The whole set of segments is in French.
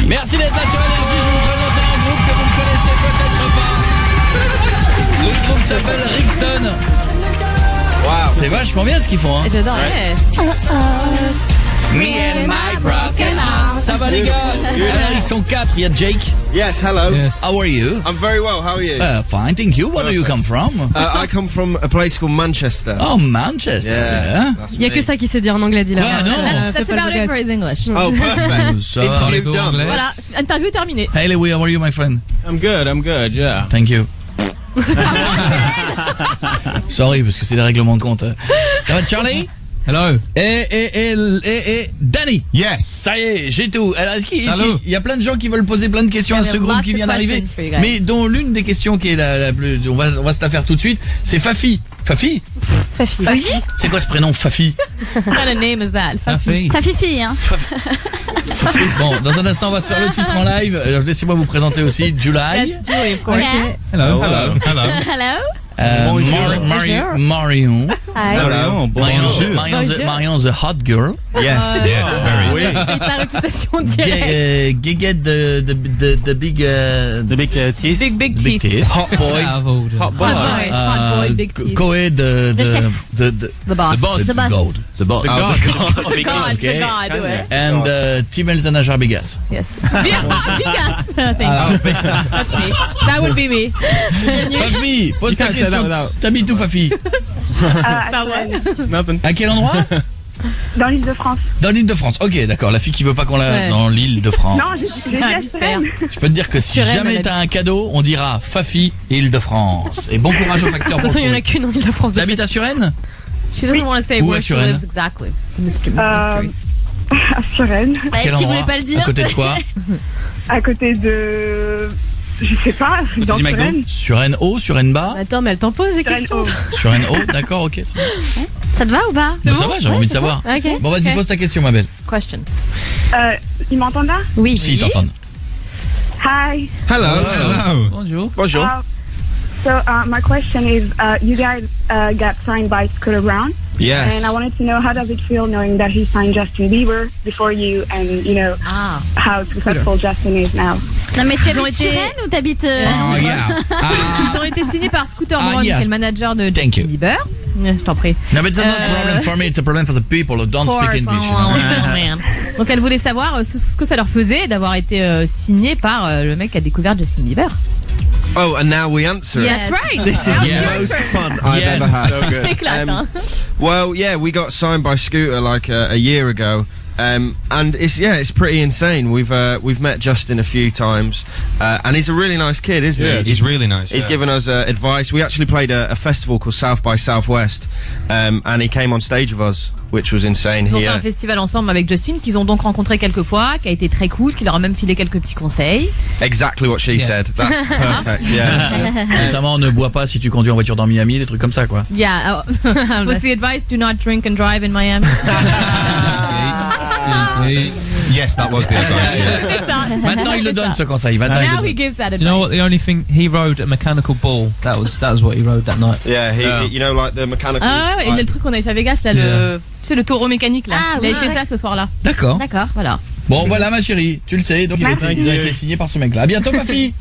Merci d'être là sur Énergie. Je vais vous présenter un groupe que vous ne connaissez peut-être pas. Le groupe s'appelle Rixton. Wow. C'est vachement bien ce qu'ils font, hein. J'adore. Me and my broken heart. Ça va les gars? Alors ils sont 4, il y a Jake. Yes, hello. Yes. How are you? I'm very well. How are you? Fine, thank you. Where do you come from? I come from a place called Manchester. Oh, Manchester. Yeah. That's Il y a me. que ça qui sait dire en anglais, dis-là. Ouais, non. Fais That's pas le about it geste. for his English. Oh, perfect. Ça. Interview Parlez-vous done. anglais? Voilà, interview terminée. Hey Louis, how are you my friend? I'm good, yeah. Thank you. Sorry, parce que c'est des règlements de compte. Ça va Charlie? Hello. Et Danny. Yes. Ça y est, j'ai tout. Alors, est-ce qu'il Salut. il y a plein de gens qui veulent poser plein de questions à Yeah, ce there are groupe lots qui of vient d'arriver, questions for you guys. mais dont l'une des questions qui est la plus, on va se la faire tout de suite, c'est Fafi. Fafi? Fafi. C'est quoi ce prénom Fafi? What kind of name is that? Fafi. Fafifi, hein. Bon, dans un instant, on va se faire le titre en live. Alors, laissez-moi vous présenter aussi July. Yes, Julie, of course. Okay. Hello. Hello. Hello. Marion. Hello. Marion the hot girl. Yes. Yes, very. Oui. Ta réputation directe. Get the big teeth. Big the big teeth. teeth. Hot boy. Hot boy, big teeth. Koé The chef. the The boss. The boss. gold. The boss. The God, Okay. the God, ouais. And Tim Elzanajar Bigas. Yes. Bigas. Thank you. That's me. That would be me. Fafi, pose ta can't say that question. without- T'habites où, Fafi? Bah ouais. Nothing. À quel endroit? Dans l'île de France. Dans l'île de France. Ok, d'accord. La fille qui veut pas qu'on la Ouais. dans l'île de France. Non, j'ai dit à Mystère. Suresnes. Je peux te dire que si Sur elle, jamais elle t'as un cadeau, on dira Fafi, île de France. Et bon courage au facteur. De toute façon, il n'y en a qu'une en Ile-de-France. T'habites à Suresnes? She doesn't want to say Où where à she Suresnes? lives exactly. It's a mystery. À Suresnes, Bah, Quel tu endroit? voulais pas le dire. À côté de quoi? à côté de... Je sais pas, dans du McDo. Suresnes. Suresnes haut, Suresnes bas? Attends, mais elle t'en pose des Suresnes questions. haut. Suresnes haut, d'accord, ok. Ça te va ou pas? Bon, ça va, j'avais envie de savoir. Ok. Bon, vas-y, Ok. pose ta question, ma belle. Question. Ils m'entendent là? Oui. Si, ils t'entendent. Hi. Hello. Hello. Bonjour. Bonjour. So my question is, you guys got signed by Scooter Brown. Yes. And I wanted to know, how does it feel knowing that he signed Justin Bieber before you, and you know Ah. how successful Justin is now? Non, mais tu Ils ont habites été- Suresnes ou t'habites... Oh, yeah. Ils ont été signés par Scooter Ah, Braun, yes. qui est le manager de Thank Justin you. Bieber. Je t'en prie. No, but it's not a problem for me, it's a problem for the people who don't Of speak course, English. oh, man. Donc elle voulait savoir ce que ça leur faisait d'avoir été signé par le mec qui a découvert Justin Bieber. Oh, and now we answer it. That's right. This is That's the your most answer. fun I've Yes. ever had. C'est éclate, hein. Well, yeah, we got signed by Scooter like a year ago. And it's pretty insane. We've met Justin a few times, and he's a really nice kid, isn't he? He's really nice. He's given us advice. We actually played a festival called South by Southwest, and he came on stage with us, which was insane. Ils ont He, fait un festival ensemble avec Justin qu'ils ont donc rencontré quelques fois, qui a été très cool, qui leur a même filé quelques petits conseils. exactly what she said. That's perfect. Yeah. Notamment, ne bois pas si tu conduis en voiture dans Miami, des trucs comme ça, quoi. Yeah. Was the advice do not drink and drive in Miami? Yes, that was the advice. Yeah. C'est ça. Maintenant, il le C'est donne, ça. ce conseil. Maintenant, il Now le he donne. gives that Do you know what advice. the only thing he rode a mechanical ball? That was what he rode that night. Yeah. You know, like the mechanical. Ah ouais, et le truc qu'on avait fait à Vegas, là, Yeah. c'est le taureau mécanique, là. Ah, Il avait oui. fait ça ce soir-là. D'accord. D'accord. Voilà. Bon, voilà, ma chérie, tu le sais. Donc, ils ont été signés par ce mec-là. À bientôt, Fafi.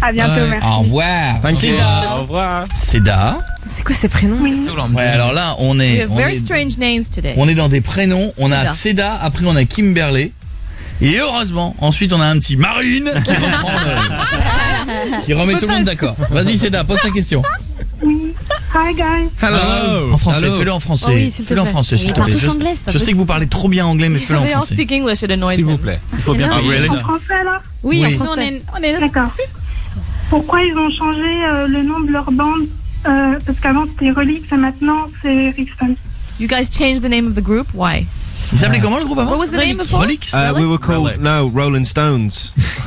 À bientôt, Ouais. merci. Au revoir. Thank you. Seda. Au revoir. Seda. C'est quoi ces prénoms? Ouais, alors là, on We est, have very strange names today. on est dans des prénoms. On a Seda. Seda, après on a Kimberley. Et heureusement, ensuite on a un petit Marine qui reprend qui remet tout le monde d'accord. Vas-y Seda, pose ta question. Hi guys. Hello. En français, Hello. fais-le en français. Oh oui, s'il te Fais-le en plaît. français, s'il Ils te plaît. parlent tous anglais, c'est pas Je sais que vous parlez trop bien anglais, mais fais-le en They all français. speak English, it annoys S'il vous him. plaît. Il faut bien really? En français alors? Oui, Oui. en français. On est D'accord. Pourquoi ils ont changé le nom de leur bande? Parce qu'avant c'était Relix et maintenant c'est Rixton. You guys changed the name of the group. Why? Il s'appelait comment le groupe avant? What was the name before? Relix. We were called Rolling Stones.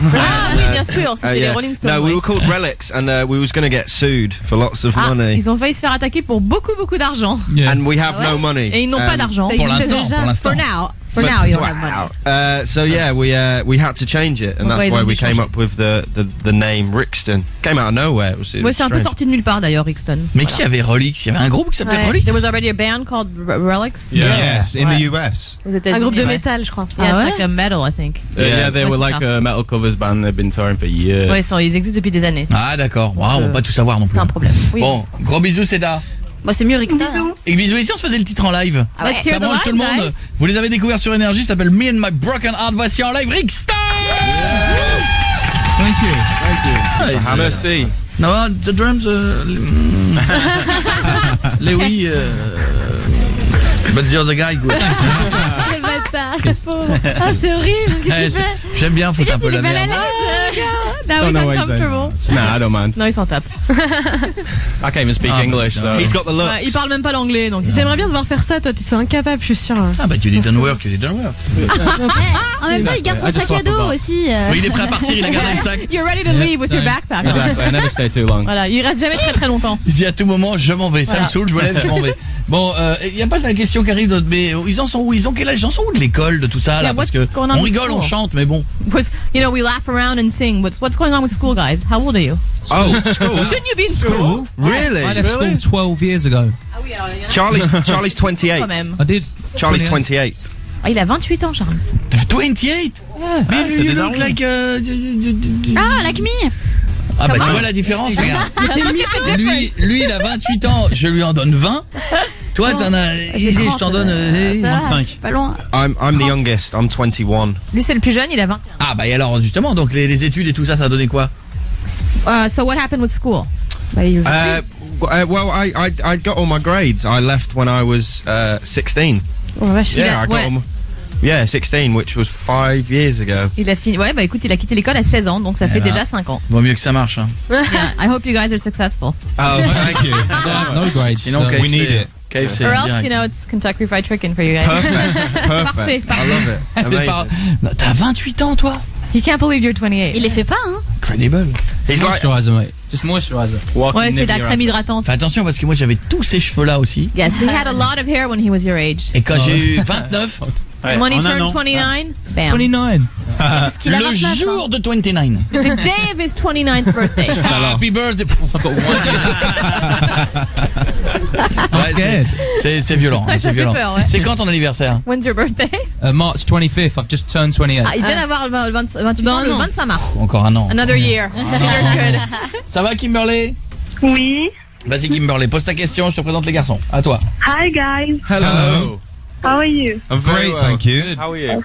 Ah oui, bien sûr, c'était les Rolling Stones. No, we oui. were called Relics, and we was going to get sued for lots of Ah, money, ils ont failli se faire attaquer pour beaucoup d'argent. Yeah. and we have Ah ouais. no money. Et ils n'ont pas d'argent. Pour l'instant, déjà. pour l'instant. For now. For now, you don't have money. So yeah, we had to change it, and Pourquoi that's ils why ont we dû came changer? up with the name Rixton. Came out of nowhere. It was Ouais, c'est un peu strange. sorti de nulle part d'ailleurs, Rixton. Mais Voilà. qui avait Relix? Il y avait un groupe qui s'appelait Ouais. Relix. There was already a band called Relics. Yes, in Ouais. the US. Aux États-Unis. Un groupe de ouais. métal, je crois. Yeah, it's Ah ouais? like a metal, I think. Yeah, they Ouais, were c'est like ça. a metal covers band. They've been touring for years. Ouais, ils existent depuis des années. Ah d'accord, wow, on va pas tout savoir non plus. C'est un problème. Oui. Bon, gros bisous Seda. Bon, c'est mieux Rixton. Hein. Et bisous, et si on se faisait le titre en live? Ah ouais. Let's hear Ça the mange live, tout le monde. guys. Vous les avez découverts sur Énergie, ça s'appelle Me and My Broken Heart. Voici en live Rixton. Thank you. Ouais, Hammer c'est- C. No, the drums, Louis, but the other guy, good. Quel bâtard, pauvre. Ah, c'est horrible ce que Eh, tu c'est- fais. J'aime bien foutre un peu Il la est mal à merde. l'aise. Now Don't he's know what he's uncomfortable. Nah, I don't mind. Non, il s'en tape. I can't even speak Ah, English, putain. so. He's got the look. Ouais, il parle même pas l'anglais, donc. J'aimerais bien devoir faire ça, toi, tu es incapable, je suis sûre. Ah bah you didn't work. En même temps, il garde son I just sac à laugh dos about. aussi. Oui, il est prêt à partir, il a gardé le sac. You're ready to leave with your Ouais. backpack. Exactly. I never stay too long. Voilà, il reste jamais très très longtemps. Il dit à tout moment, je m'en vais. Ça Voilà. me saoule, je me lève, je m'en vais. Bon, il y a pas la question qui arrive, mais ils en sont où? Ils ont quel âge? Ils en sont où de l'école, de tout ça là? Yeah, Parce what's que going on on with rigole, on school? chante, mais bon. Was, you know, we laugh around and sing. What's going on with school, guys? How old are you? Oh, school. Shouldn't you be in school? Really? I left school 12 years ago. Ah oui, alors il y en a Charlie's 28. quand même. I did. Charlie's 28. 28. Ah, il a 28 ans, Charles. 28? Mais c'est you des look darons. like Ah, like me. Ah bah tu Comment? vois la différence, regarde. Lui il a 28 ans, je lui en donne 20. Toi t'en as, J'ai je 30, t'en donne 35. Pas loin. I'm the youngest. I'm 21. Lui, c'est le plus jeune, il a 20. Ah bah et alors justement, donc les études et tout ça, ça a donné quoi? So what happened with school? Bah, il- Well, I got all my grades. I left when I was 16. Oh, vache. Yeah, I got ouais. all my, 16, which was 5 years ago. Il a fini. Ouais, bah écoute, il a quitté l'école à 16 ans, donc ça fait déjà 5 ans. Vaut mieux que ça marche. Hein. Yeah, I hope you guys are successful. Oh, thank you. I have no grades. Sinon so- KFC, we need it. KFC, Or else, direct. you know, it's Kentucky Fried Chicken for you guys. Perfect. Parfait, Perfect. I love it. Les parents- Amazing. Non, t'as 28 ans toi? He can't believe you're 28. Il les fait pas, hein. Incredible. He's like, Moisturizer, mate. Just moisturizer. Walking Ouais, c'est de la Nivea. crème hydratante. Fais attention parce que moi j'avais tous ces cheveux là aussi. Yes, he had a lot of hair when he was your age. Et quand j'ai eu 29, And when he turned 29, bam. 29. Parce qu'il a le 29 jour ans. de 29. The day of his 29th birthday. Happy birthday. I've got one I'm scared. C'est violent, Ouais, ça c'est fait violent. peur, ouais. C'est quand ton anniversaire? When's your birthday? March 25th. I've just turned 28. Ah, il vient d'avoir le 28 ans, le 25 mars. Encore un an. Another year. You're good. Ça va Kimberly? Oui. Vas-y Kimberly, pose ta question, je te présente les garçons. À toi. Hi guys. Hello. How are you? I'm great, thank you. How are you?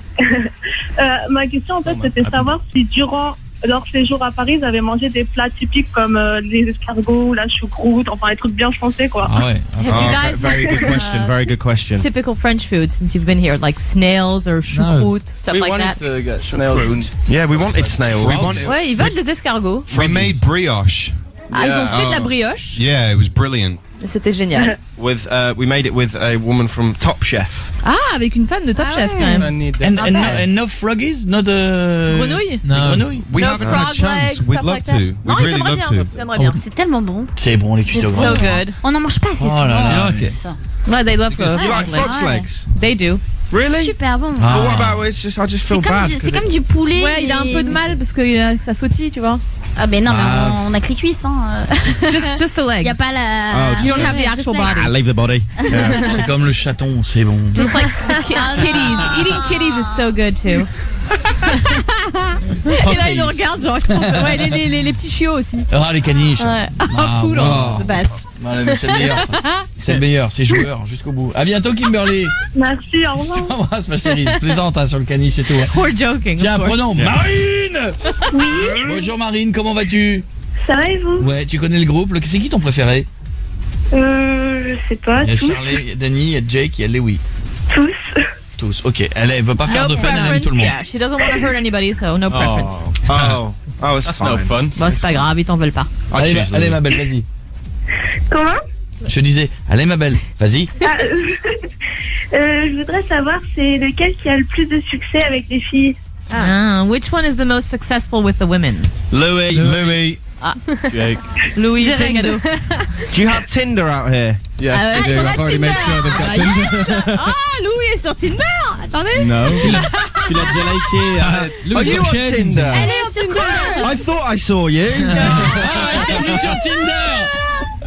Ma question en fait c'était savoir si durant leur séjour à Paris ils avaient mangé des plats typiques comme les escargots, la choucroute, enfin les trucs bien français quoi. Ah ouais. Have you guys very had good question. Very good question. typical French food since you've been here, like snails or choucroute, stuff We like wanted that? to get snails and Yeah, we wanted snails. We wanted. Ouais, ils veulent des escargots. We made brioche. Ah, ils ont fait de la Oh. brioche. Yeah, it was brilliant. C'était génial. With we made it with a woman from Top Chef. Ah, avec une femme de Top Chef quand même. I need And, that. and no froggies? Not Grenouille? Des No. grenouilles? We No haven't frog had a chance. legs, We'd stuff love like to. that. We'd Non, really j'aimerais love bien. to. J'aimerais bien. C'est tellement bon. C'est bon les cuisses au So grand. good. On n'en mange pas assez Oh souvent. là là, en ok. plus. Ouais, they love You like frog fox legs. legs? They do. Really? Super bon. Ah. But what about it's just I just feel bad. C'est comme du poulet. Ouais, il a un peu de mal parce que ça sautille, tu vois. Ah, ben non, Ah. mais on a que les cuisses, hein. Just the legs. Il n'y a pas la. Oh, You don't have the Ouais, actual just like- body. Ah, leave the body. Yeah. C'est comme le chaton, c'est bon. Just like kitties. Eating kitties is so good too. Et là, il nous regarde, genre, ouais, les petits chiots aussi. Ah les caniches. Ouais. Ah, Poodles, wow. the best. Ouais, mais c'est le meilleur. C'est le meilleur, c'est joueur jusqu'au bout. À bientôt Kimberly. Merci, au Je revoir. t'embrasse ma chérie. Je plaisante hein, sur le caniche et tout. hein. We're joking. Tiens, of course. prenons Marine. Oui, Bonjour Marine, comment vas-tu? ça va et vous? Ouais, tu connais le groupe. C'est qui ton préféré? Je sais pas, Il y a tous. Charlie, il y a Danny, il y a Jake, il y a Louis. Tous. Tous. Ok, elle veut pas faire No de peine, elle aime preference. tout le monde. Yeah, she doesn't want to hurt anybody, so no preference. Oh, it's That's fine. no fun. Bon, c'est pas grave, ils t'en veulent pas. I Allez, choose allez Louis. ma belle, vas-y. Comment? Je disais, allez ma belle, vas-y. Ah, je voudrais savoir c'est lequel qui a le plus de succès avec les filles. Ah, which one is the most successful with the women? Louis. Louis. Jake. Louis Tegado. Do you have Tinder out here? Yes, Ah, we sur do. la I've already Tinder. made sure they've got Tinder. Ah, Louis est sur Tinder. Attendez. No. Tu l'as déjà liké. Are you on Tinder? Elle est sur Tinder. I thought I saw you. T'as vu sur Tinder.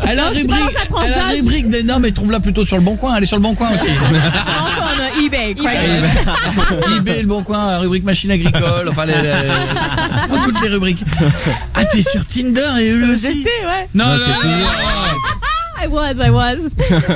Elle a Non, je une suis pas rubrique, dans sa tranche elle a une d'âge. rubrique de... Non mais trouve-la plutôt sur le Bon Coin, elle est sur le Bon Coin aussi. Sur eBay. eBay, le Bon Coin, la rubrique machine agricole, enfin toutes les rubriques. Ah t'es sur Tinder et eux aussi. J'étais, ouais. Non, I was.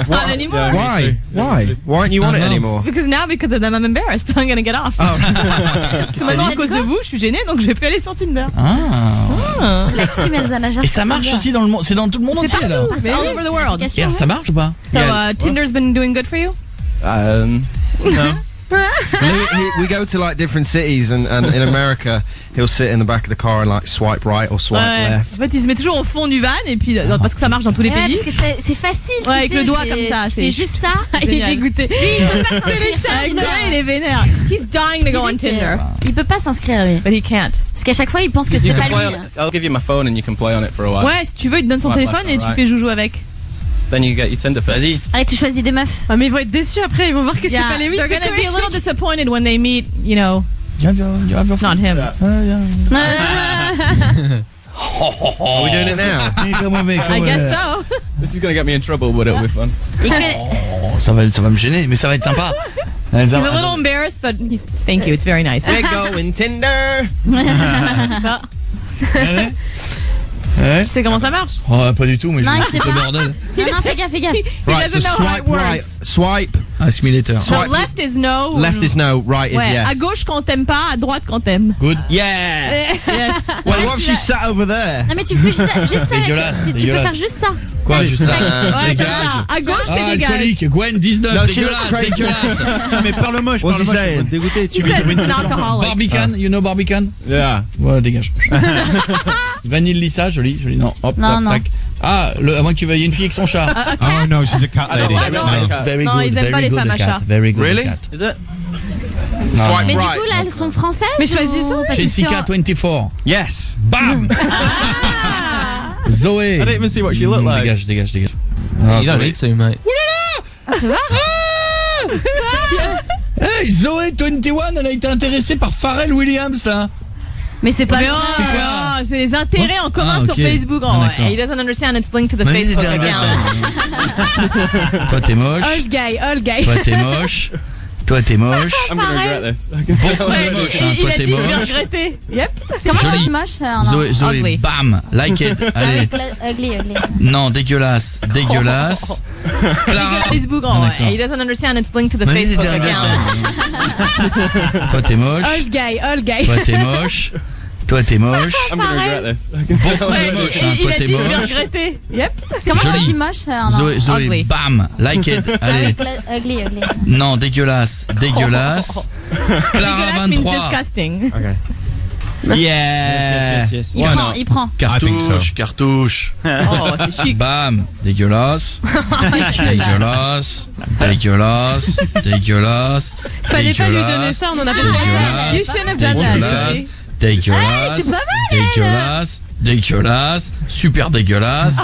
Not anymore. Why? Why don't you want it anymore? Because of them, I'm embarrassed. I'm gonna get off. Parce que maintenant, à cause de vous, je suis gênée, donc je vais plus aller sur Tinder. Ah. La team Elsa Najar. Et ça marche aussi dans le monde, c'est dans tout le monde C'est entier alors. partout, mais all over the world. Application, Et alors, ça marche ou pas? So, Tinder's been doing good for you? No. We go to like different cities, and in America, he'll sit in the back of the car and like swipe right or swipe Ouais. left. En fait, il se met toujours au fond du van et puis parce que ça marche dans tous les pays. Parce que c'est facile. Ouais, tu avec sais, le doigt c'est- comme ça, Tu c'est fais juste ça. Il est Génial. dégoûté. Il peut pas s'inscrire sur Avec Tinder. moi, il est vénère. He's dying to go on Tinder, Il peut pas s'inscrire lui. but he can't. Parce qu'à chaque fois il pense que You c'est can pas play lui. on it. I'll give you my phone and you can play on it for a while. Ouais, si tu veux, il te donne son Ouais, téléphone ouais, et tu ouais. fais joujou avec. Then you get your Tinder first. Vas-y. Allez, tu choisis des meufs. Ah, mais ils vont être déçus après, ils vont voir que c'est pas les they're c'est gonna be a little disappointed when they meet, you know, You have your not him. Are we doing it now? I guess so. This is going to get me in trouble, but it'll be fun. Il connaît- Oh, ça va me gêner, mais ça va être sympa. He's a little embarrassed, but thank you, it's very nice. We're going Tinder. Tu sais comment ça marche? Oh, pas du tout, mais Non, je il fais sait le pas. bordel. Non, fais gaffe. Right, so doesn't know how it swipe right, works. swipe. Assimilator. So Swipe- left is no. Left is no, right is Ouais, yes. à gauche quand t'aimes pas, à droite quand t'aimes. Good. Yeah. Yes. Wait, what if she's sat over there? Non mais tu fais juste ça. Dégueulasse, Tu peux dégueulasse. faire juste ça. Quoi, juste ça? Ouais, Dégage. comme ça. À gauche, Ah, c'est dégage. alcoolique. Gwen, 19, No, she dégueulasse, looks crazy. dégueulasse. Mais parle moche, What's he saying? dégoûté. He says it's an alcoholic. Barbican, you know Barbican? Yeah. Ouais, dégage. Vanille Lisa, joli. Non, hop, Non, hop, non. tac. Ah, à moins que tu veuilles une fille avec son chat. Oh no, she's a cat lady. Ah, non. Very Non, good, ils aiment pas very les good femmes à cat. chat. Very good Really? cat. Is it? Non, Swipe Mais du right. coup là elles sont françaises. Mais choisis ça, ou- parce que Jessica sur- 24. Yes. Bam. Zoé. I didn't even see what she looked like. Dégage, dégage, dégage. Non, You don't Zoé. need to, mate. Hey, Zoé 21, elle a été intéressée par Pharrell Williams là. Mais c'est pas Mais vrai. oh, C'est quoi? c'est les intérêts en commun Ah, sur ok. Facebook. Ah, Oh, d'accord. he doesn't understand it's linked to the Mais Facebook c'était account. Toi t'es moche. All guy. Toi t'es moche. Toi t'es moche. I'm going to regret this. Beaucoup Ouais, de moche, hein. il Toi a t'es dit je vais moche. regretter. Yep. Comment tu Joli. dis moche alors, non. Zoé, Ugly. bam, like it. Allez. Avec la- ugly. Non, dégueulasse, dégueulasse. Clara. Facebook. Ah, Oh, d'accord. he doesn't understand it's linked to the Mais Facebook c'était account. Toi t'es moche. All guy. Toi t'es moche. Toi t'es moche. I'm going to regret this. Beaucoup Ouais, de moche, hein. il Toi a t'es dit je vais moche. regretter. Yep. Comment Joli. tu dis moche alors, non. Zoé, Ugly. bam, like it. Allez. Avec la- ugly. Non, dégueulasse, dégueulasse. Clara Dégueulasse means 23. disgusting. Yeah. Il Why prend, not? il prend. think so. Cartouche. Oh, c'est chic. Bam, dégueulasse. Dégueulasse. Dégueulasse. Dégueulasse. Fallait pas lui donner Dégueulasse. ça, on en a pas You Dégueulasse. shouldn't have done that. Dégueulasse. Julie. Dégueulasse. t'es pas mal, Dégueulasse. Dégueulasse. Super dégueulasse.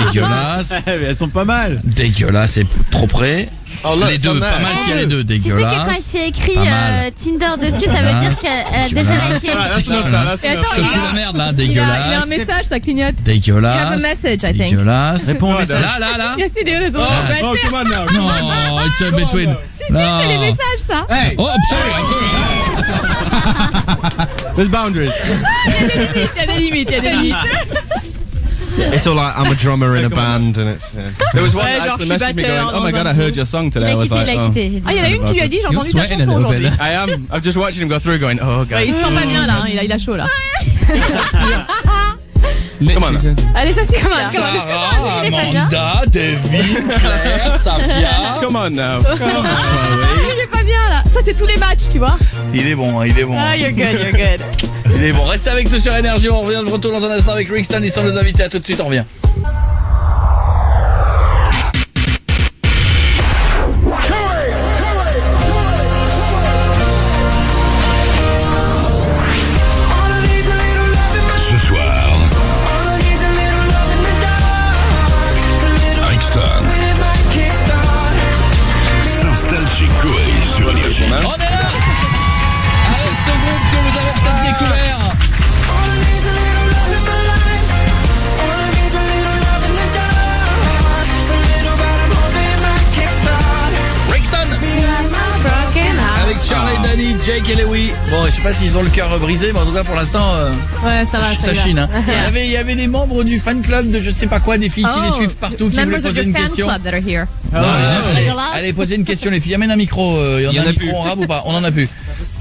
Dégueulasse. Elles sont pas mal. Dégueulasse et trop près. Oh, look, Les it's deux, on pas there. mal s'il y a les deux. Tu sais que quand il Dégueulasse. s'est écrit Pas mal. Tinder dessus, ça veut dire qu'elle a déjà Dégueulasse. liké. That's enough. That's Et enough. attends, Je te fous la merde là, il a un dégueulasse. message, ça clignote. You have a Dégueulasse. message, I think. Dégueulasse. Réponds au message. Là. Yes, you do. There's a Oh, right oh, there. come on now. Non, it's a between. Si, c'est les messages, ça. Hey, Oh, sorry. there's boundaries. Il y a des limites, il y a des limites. It's all like I'm a drummer in a band, and it's. There was one Ouais, that genre, actually je suis messaged me batteur going, "Oh my dans god, un I heard groupe. your song Il today." I a was quitté, like, il a "Oh." quitté. Ah, il y en a une qui lui a dit j'ai You're entendu ta sweating a chanson little bit aujourd'hui. there. I am. I've just watched him go through, going, "Oh god." Ouais, il se sent pas bien là, hein, il a chaud là. Come on. Literally. Allez, ça suffit. Sarah, Amanda, Devin, Claire, Safia. Come on now. Come on, Chloe. Il est pas bien là. Ça, c'est tous les matchs, tu vois. Il est bon, il est bon. Ah, you're good. Il est bon. Restez avec nous sur Énergie. On revient de retour dans un instant avec Rickston. Ils sont nos invités. À tout de suite, on revient. Ce soir, Rickston s'installe chez Koei sur Énergie. On est là. Jake et Lewy. Bon, je sais pas s'ils ont le cœur brisé, mais en tout cas pour l'instant, Ouais, ça va. ça chine. Hein. Il y avait des membres du fan club de je sais pas quoi, des filles qui les suivent partout, qui voulaient poser une question. Club that are here. Non, allez, posez une question les filles. Amène un micro. Il y en a un micro en rab ou pas? On en a plus.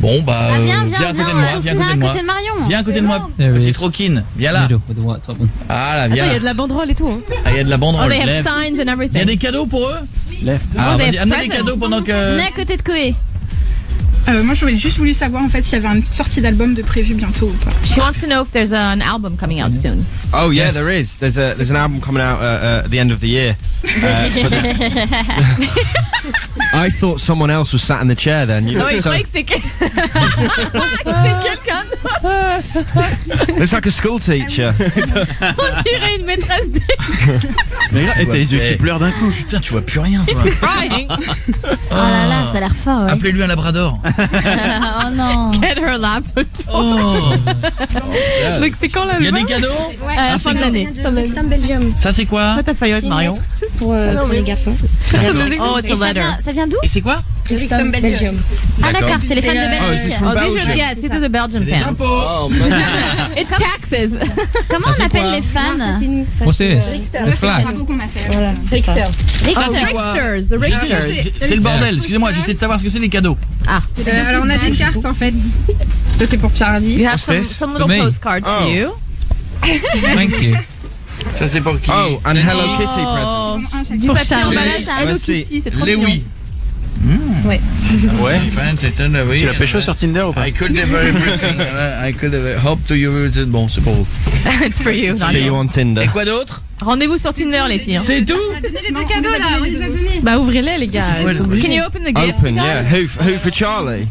Bon bah viens à côté de moi, viens à côté de moi. Viens à côté de moi, petite roquine. Viens là. Ah là, viens. Il y a de la banderole et tout. Hein. Ah, il y a de la banderole. Oh, they have signs and Il y a everything. des cadeaux pour eux? Left. Alors they vas-y, have amenez des presents. cadeaux pendant que... Venez à côté de Koé. Moi, j'aurais juste voulu savoir en fait s'il y avait une sortie d'album de prévu bientôt ou pas. She wants to know if there's an album coming out soon. Oh yeah, Yes. there is. There's an album coming out at the end of the year. I thought someone else was sat in the chair then. You Non, il so, croyait que c'était quelqu'un. it's like a school teacher. On dirait une maîtresse de Mais regarde, t'as les yeux qui pleurent d'un coup. Putain, tu vois plus rien toi. crying. Oh là là, ça a l'air fort, ouais. Appelez-lui un labrador. Oh non. Get her lap. Oh. Donc c'est quand là Il y a des cadeaux? À la fin de l'année. Extreme Belgium Ça c'est quoi? Ta faillite, Marion. pour les garçons. Oh, it's a letter. Ça vient d'où? Et c'est quoi? Extreme Belgium. Ah d'accord, c'est les fans de Belgique. Oh, these are, yeah, these are the Belgian fans. Oh man. It's taxes. Comment Ça, on c'est appelle quoi? les fans? What's this? The flag. qu'on a fait. Oh, Tricksters. c'est quoi? Ricksters, the Ricksters. C'est le bordel, excusez-moi, j'essaie de savoir ce que c'est les cadeaux. Alors on a des cartes en fait. Ça c'est pour Charlie. You have What's this? some For little me? postcards for you. Thank you. Ça c'est pour qui? Oh, and Hello Kitty present. Oh, du Pour papier Charlie. emballage à Hello Merci. Kitty, c'est trop Les mignon. oui. Ouais. Ouais. Oui. Tu l'as pécho sur Tinder ou pas? I could have everything. I could have hope to you. Bon, c'est pour vous. It's for you. See you on Tinder. Et quoi d'autre? Rendez-vous sur Tinder, les filles. C'est tout? On a donné les deux cadeaux là, on les a donnés. Bah ouvrez-les les gars. Ils sont obligés. Can you open the gift, Open, you yeah. guys? Who for Charlie?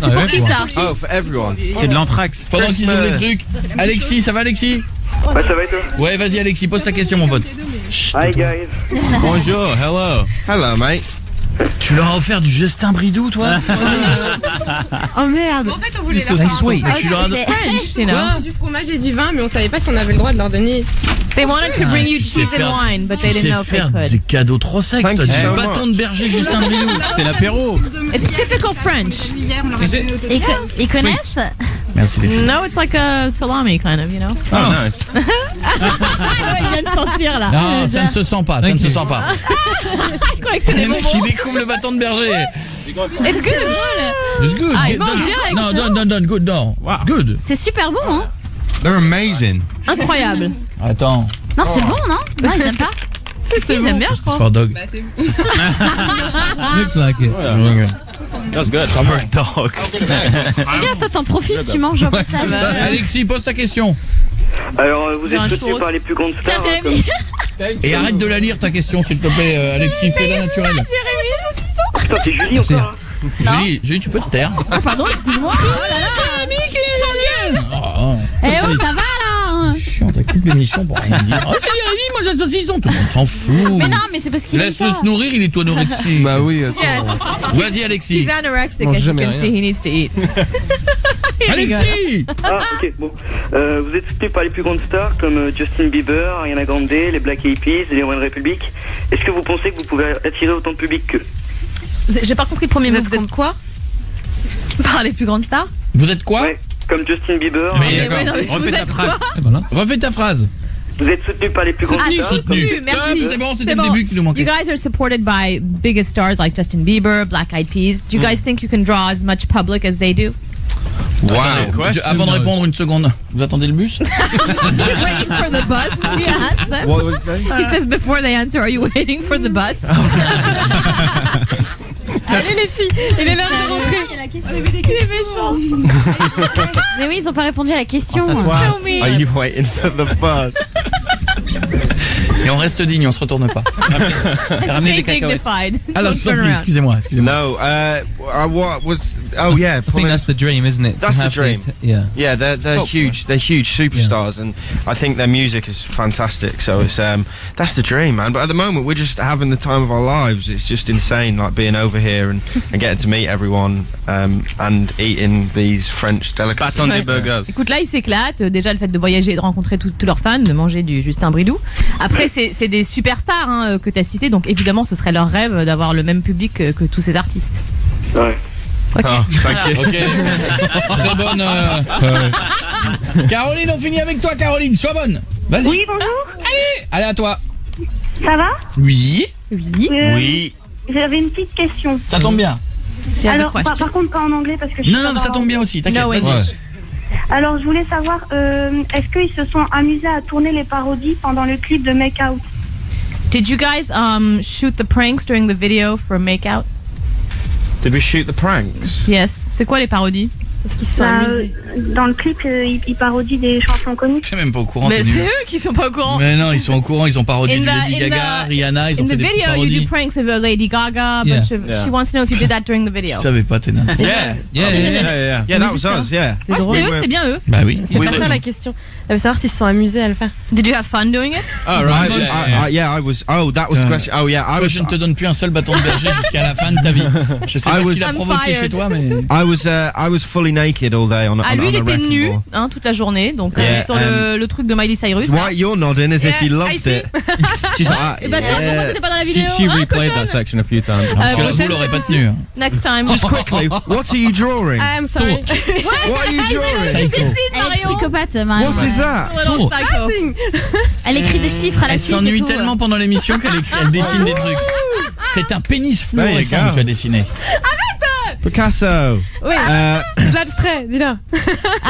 C'est pour qui ça? Oh, for everyone. C'est de l'anthrax. Pendant qu'ils ouvrent les trucs. Alexis, ça va Alexis? Ouais, ça va et toi? Ouais, vas-y Alexis, pose ta question mon pote. Hi guys. Bonjour, hello. Hello, mate. Tu leur as offert du Justin Bridou, toi? Oh merde. En fait on voulait So leur sweet. Tu leur as... French, you know. du fromage et du vin mais on savait pas si on avait le droit de leur donner. They wanted to bring you Tu sais cheese faire- and wine, but they Tu didn't sais know if they faire could. des cadeaux trop secs, Thank toi, you du so bâton de berger Justin Bridou. C'est l'apéro. It's typical French. Hier on leur a Is it? donné au Ils, ils connaissent? Merci les filles. No, it's like a salami kind of, you know. Oh, nice. Il vient de sentir là. Non, ça ne se sent pas, ça ne se sent pas. Je croyais que c'était des Même bonbons. qui découvre le bâton de berger. It's good. It's good. Ah, il mange Don't- direct, Non, ça. don't, good, non. It's good. C'est super bon, hein? They're amazing. Incroyable. Attends. Non, c'est bon, non? Non, ils aiment pas? Si, ils aiment bien, je It's crois. for dog. Looks like it. That's good. Dog. Regarde, toi, t'en profites, tu manges au passage. Alexis, pose ta question. Alors, vous J'ai un êtes soutenus churros. par les plus grandes Tiens, stars. Jérémy. Et arrête de la lire ta question, s'il te plaît, Alexis, fais-la naturelle. Putain, c'est Julie Merci. encore. Julie, tu peux te taire. Pardon, excuse-moi. Oh là là. Oh, Eh oh, ça va là? chiant, t'as toute l'émission pour rien dire. Oh, c'est Jérémy, mange la saucisson, tout le monde s'en fout. Mais non, mais c'est parce qu'il aime Laisse-le ça. se nourrir, il est tout anorexique. Bah oui. Vas-y, Alexis. He's anorexic, Mange as you jamais can rien. see, he needs to eat. Alexis. Ah, ok, bon. Vous êtes soutenus par les plus grandes stars comme Justin Bieber, Ariana Grande, les Black Eyed Peas, les One Republic. Est-ce que vous pensez que vous pouvez attirer autant de public qu'eux? J'ai pas compris le premier mot. Vous êtes quoi? Par les plus grandes stars? Vous êtes quoi? Ouais, comme Justin Bieber. Mais Mais d'accord. ouais, non, mais vous Refais ta êtes phrase. quoi? Et voilà. Refais ta phrase. Vous êtes soutenus par les plus grandes Ah, stars soutenu. comme- Merci. C'est bon, c'était C'est le début qui nous You manquait. guys are supported by biggest stars like Justin Bieber, Black Eyed Peas. Do you guys think you can draw as much public as they do? Attendez, question avant de répondre une seconde, vous attendez le bus? Waiting for the bus? You ask them. What was that? He says before they answer, are you waiting for the bus? Allez les filles, il est l'heure de rentrer. Il y a la question. Il est méchant. Mais oui, ils ont pas répondu à la question. S'asseoir. Are you waiting for the bus? Et on reste digne, on se retourne pas. Ramenez des Stay cacahuètes. dignified. Alors, Don't s'il te turn plaît, around. excusez-moi. No. What was? Oh yeah. I think that's the dream, isn't it? That's the dream. Yeah. Yeah, they're huge. They're huge superstars, and I think their music is fantastic. So it's that's the dream, man. But at the moment, we're just having the time of our lives. It's just insane, like being over here and getting to meet everyone and eating these French Pas delicacies. attendre des burgers. Écoute, là, ils s'éclatent. Déjà, le fait de voyager et de rencontrer tous leurs fans, de manger du Justin Bridou. Après, c'est des superstars que tu as cités, donc évidemment, ce serait leur rêve d'avoir le même public que tous ces artistes. Ouais. Oh, thank you. Ok. Très bonne. Caroline, on finit avec toi, Caroline. Sois bonne. Vas-y. Oui, bonjour. Allez, à toi. Ça va? Oui. Oui. J'avais une petite question. Ça tombe bien. Alors, par contre, pas en anglais parce que je Non, mais ça tombe bien aussi. T'inquiète. Vas-y. Ouais. Alors, je voulais savoir, est-ce qu'ils se sont amusés à tourner les parodies pendant le clip de Make Out? Did you guys shoot the pranks during the video for Make Out? Did we shoot the pranks? Yes. C'est quoi les parodies? Est-ce qu'ils se sont amusés? Dans le clip, ils parodient des chansons connues. Je suis même pas au courant. Mais c'est eux qui sont pas au courant. Mais non, ils sont au courant. Ils ont parodié Lady Gaga, Rihanna. Ils ont fait des petites parodies. In the video, you do pranks of Lady Gaga. Yeah. She wants to know if you did that during the video. Je savais pas, t'es naze. Yeah, that was us, yeah. Ouais, c'était eux, c'était bien eux. Bah oui. C'est pas ça la question. Elle veut savoir s'ils se sont amusés à le faire. Did you have fun doing it? Oh, right. I was. Oh, that was the question. Oh, yeah. Toi, je ne te donne plus un seul bâton de berger jusqu'à la fin de ta vie. Je sais pas ce qu'il a provoqué chez toi, mais. I was fully naked all day on a lui, il était wrecking nu ball. toute la journée, donc sur le truc de Miley Cyrus. Why you're nodding as if you loved it? She's like, et bah toi, pourquoi t'étais pas dans la vidéo? She replayed that section a few times. Parce que là, vous l'aurez pas tenu. Next time. Just quickly, what are you drawing? I'm sorry. What are you drawing? Elle est psychopathe, Marion. What is that? Elle écrit des chiffres à la suite. Elle s'ennuie tellement pendant l'émission qu'elle dessine des trucs. C'est un pénis fluorescent que tu as dessiné. Picasso. Oui, de l'abstrait, dis-le.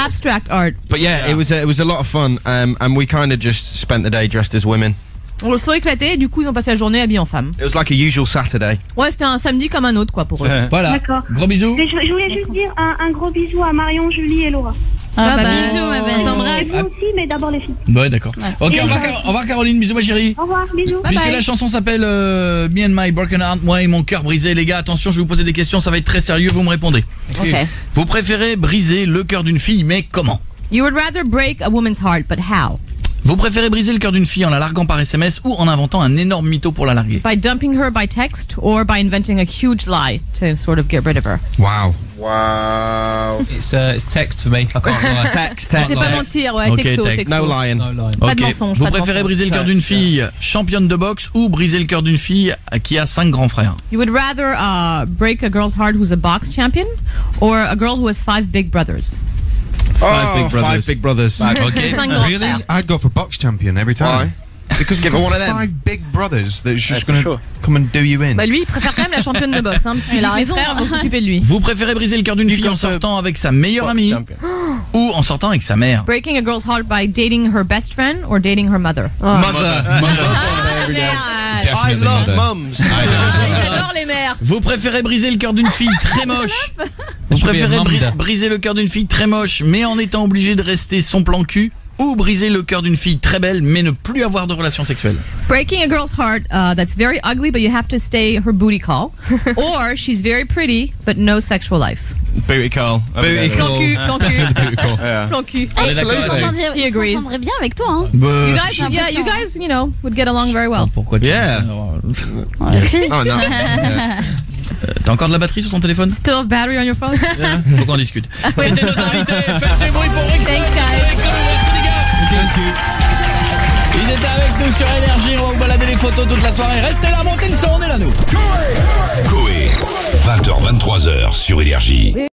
Abstract art. But yeah, it was a lot of fun, and we kind of just spent the day dressed as women. On se sont éclatés, du coup ils ont passé la journée habillés en femmes. It was like a usual Saturday. Ouais, c'était un samedi comme un autre quoi pour eux. Voilà. D'accord. Gros bisous. Je voulais juste dire un gros bisou à Marion, Julie et Laura. Bisous, ma belle. Et vous aussi, mais d'abord les filles. Ouais, d'accord. Ok, au revoir Caroline, bisous ma chérie. Au revoir, bisous. Puisque la chanson s'appelle Me and My Broken Heart, moi et mon cœur brisé, les gars, attention, je vais vous poser des questions, ça va être très sérieux, vous me répondez. Ok. Vous préférez briser le cœur d'une fille, mais comment? You would rather break a woman's heart, but how? Vous préférez briser le cœur d'une fille en la larguant par SMS ou en inventant un énorme mytho pour la larguer? By dumping her by text or by inventing a huge lie to sort of get rid of her? Wow. Wow. It's text for me. I can't lie. Text. C'est pas mentir, ouais, Ok, texto, texte. texto. No lying. Pas de Ok. mensonge, Vous pas de préférez mensonge. briser le cœur d'une fille championne de boxe ou briser le cœur d'une fille qui a 5 grands frères? You would rather break a girl's heart who's a box champion or a girl who has 5 big brothers? Five big brothers. Ok. 5 grands Really? frères. I'd go for box champion every time. Because Give you've her one got of them. 5 big brothers that's just for going to sure. come and do you in. Bah lui, il préfère quand même la championne de boxe, parce qu'il a raison. Les frères vont s'occuper de lui. Vous préférez briser le cœur d'une fille en sortant avec sa meilleure amie ou en sortant avec sa mère? Breaking a girl's heart by dating her best friend or dating her mother? Mother. Definitely I love mother. mums. J'adore les mères. Vous préférez briser le cœur d'une fille très moche? Vous préférez briser le cœur d'une fille très moche mais en étant obligé de rester son plan cul? Ou briser le cœur d'une fille très belle mais ne plus avoir de relations sexuelles? Breaking a girl's heart that's very ugly but you have to stay her booty call. Or she's very pretty but no sexual life. Booty call. Booty call. Plan cul, plan cul. Yeah. Plan cul. On est d'accord là-dessus. Il s'entendrait bien avec toi, hein. You guys, yeah, you guys, you know, would get along very well. Pourquoi tu Yeah. dis ça? Oh no. T'as encore de la batterie sur ton téléphone? Still have battery on your phone? Faut qu'on discute. C'était nos invités. Faites du bruit pour Rick. Thanks, guys. Merci les gars. Ils étaient avec nous sur Énergie. On va vous balader les photos toute la soirée. Restez là, montez le son, on est là nous. Coé, 20h-23h sur Énergie.